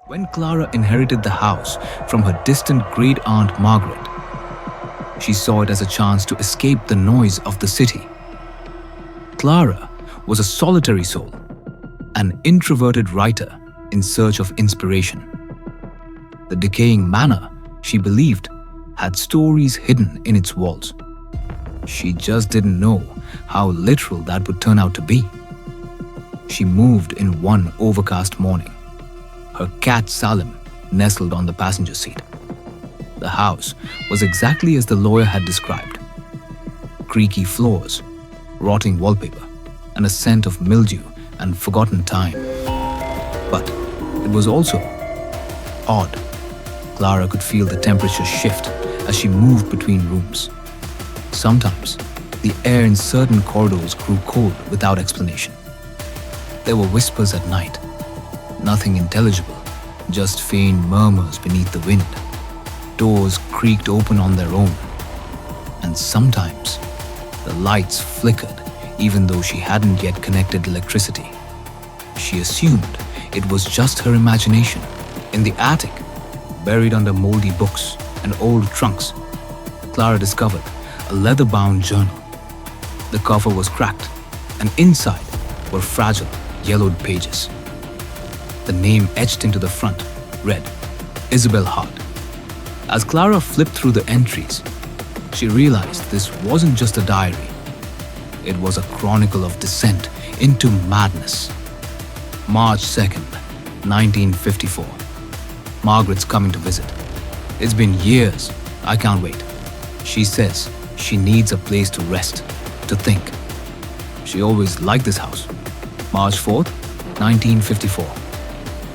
When Clara inherited the house from her distant great aunt Margaret, she saw it as a chance to escape the noise of the city. Clara was a solitary soul, an introverted writer in search of inspiration. The decaying manor, she believed, had stories hidden in its walls. She just didn't know how literal that would turn out to be. She moved in one overcast morning. Her cat Salim nestled on the passenger seat. The house was exactly as the lawyer had described. Creaky floors, rotting wallpaper, and a scent of mildew and forgotten time. But it was also odd. Clara could feel the temperature shift as she moved between rooms. Sometimes, the air in certain corridors grew cold without explanation. There were whispers at night, nothing intelligible, just faint murmurs beneath the wind. Doors creaked open on their own, and sometimes the lights flickered even though she hadn't yet connected electricity. She assumed it was just her imagination. In the attic, buried under moldy books and old trunks, Clara discovered a leather-bound journal. The cover was cracked, and inside were fragile, yellowed pages. The name etched into the front read, Isabel Hart. As Clara flipped through the entries, she realized this wasn't just a diary. It was a chronicle of descent into madness. March 2nd, 1954. Margaret's coming to visit. It's been years. I can't wait. She says she needs a place to rest, to think. She always liked this house. March 4th, 1954.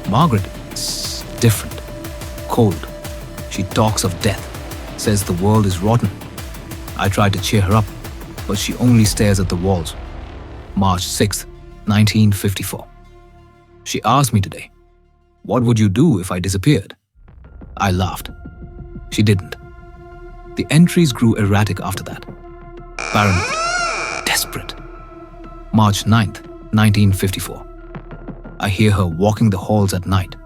Margaret is different, cold. She talks of death, says the world is rotten. I try to cheer her up, but she only stares at the walls. March 6th, 1954. She asked me today, what would you do if I disappeared? I laughed. She didn't. The entries grew erratic after that. Paranoid, desperate. March 9th, 1954. I hear her walking the halls at night,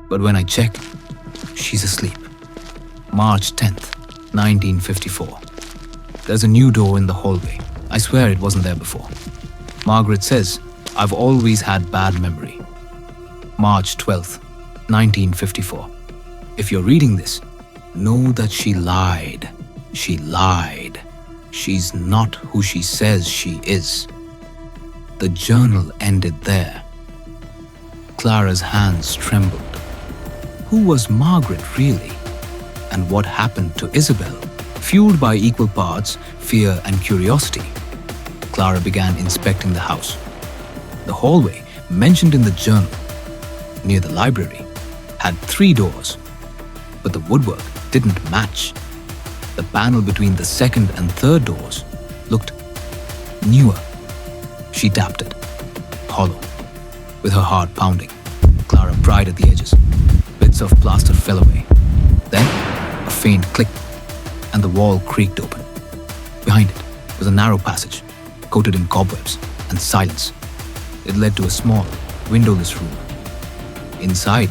but when I check, she's asleep. March 10th, 1954. There's a new door in the hallway. I swear it wasn't there before. Margaret says, I've always had bad memory. March 12th, 1954. If you're reading this, know that she lied. She lied. She's not who she says she is. The journal ended there. Clara's hands trembled. Who was Margaret really? And what happened to Isabel? Fueled by equal parts fear and curiosity, Clara began inspecting the house. The hallway, mentioned in the journal, near the library, had 3 doors, but the woodwork didn't match. The panel between the second and third doors looked newer. She tapped it, hollow, with her heart pounding. Clara pried at the edges. Bits of plaster fell away. Then, a faint click, and the wall creaked open. Behind it was a narrow passage, coated in cobwebs and silence. It led to a small, windowless room. Inside,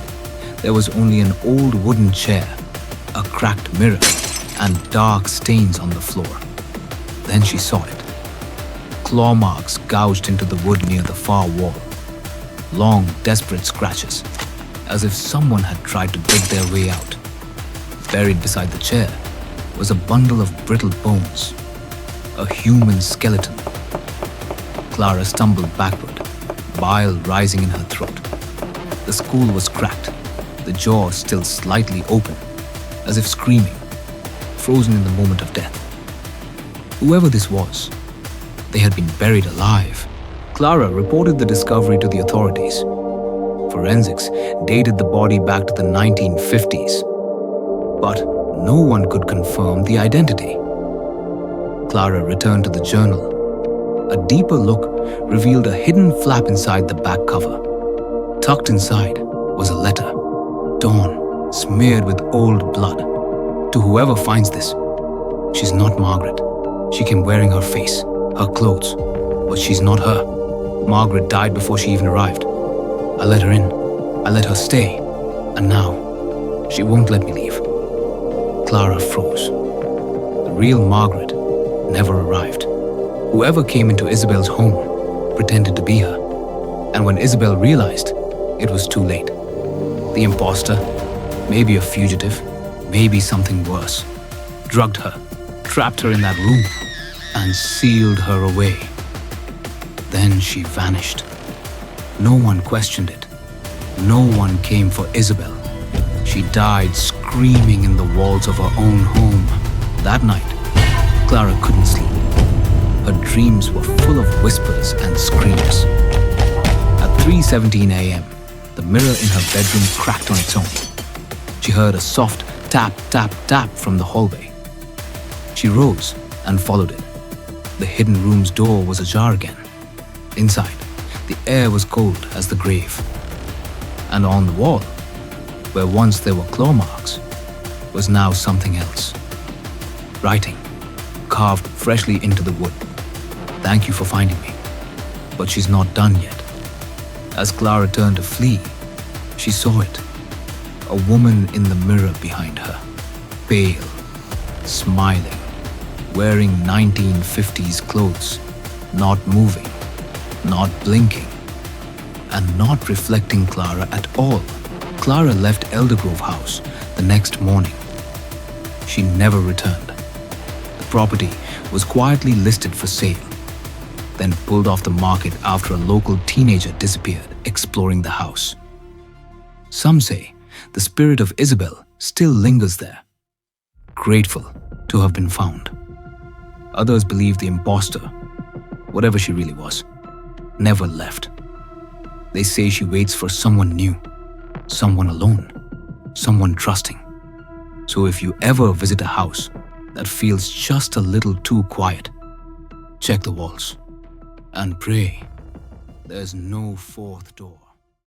there was only an old wooden chair, a cracked mirror, and dark stains on the floor. Then she saw it. Claw marks gouged into the wood near the far wall. Long, desperate scratches, as if someone had tried to dig their way out. Buried beside the chair was a bundle of brittle bones, a human skeleton. Clara stumbled backward, bile rising in her throat. The skull was cracked, the jaw still slightly open, as if screaming, frozen in the moment of death. Whoever this was, they had been buried alive. Clara reported the discovery to the authorities. Forensics dated the body back to the 1950s, but no one could confirm the identity. Clara returned to the journal. A deeper look revealed a hidden flap inside the back cover. Tucked inside was a letter, torn, smeared with old blood. To whoever finds this, she's not Margaret. She came wearing her face, her clothes, but she's not her. Margaret died before she even arrived. I let her in. I let her stay. And And now, she won't let me leave. Clara froze. The real Margaret never arrived. Whoever came into Isabel's home pretended to be her. And when Isabel realized, it was too late. The imposter, maybe a fugitive, maybe something worse, drugged her, trapped her in that room, and sealed her away. Then she vanished. No one questioned it. No one came for Isabel. She died screaming in the walls of her own home. That night, Clara couldn't sleep. Her dreams were full of whispers and screams. At 3:17 a.m., the mirror in her bedroom cracked on its own. She heard a soft tap, tap, tap from the hallway. She rose and followed it. The hidden room's door was ajar again. Inside, the air was cold as the grave. And on the wall, where once there were claw marks, was now something else. Writing, carved freshly into the wood. Thank you for finding me. But she's not done yet. As Clara turned to flee, she saw it. A woman in the mirror behind her. Pale, smiling, wearing 1950s clothes, not moving, not blinking, and not reflecting Clara at all. Clara left Eldergrove House the next morning. She never returned. The property was quietly listed for sale, then pulled off the market after a local teenager disappeared exploring the house. Some say the spirit of Isabel still lingers there, grateful to have been found. Others believe the imposter, whatever she really was, never left. They say she waits for someone new, someone alone, someone trusting. So if you ever visit a house that feels just a little too quiet, check the walls and pray there's no fourth door.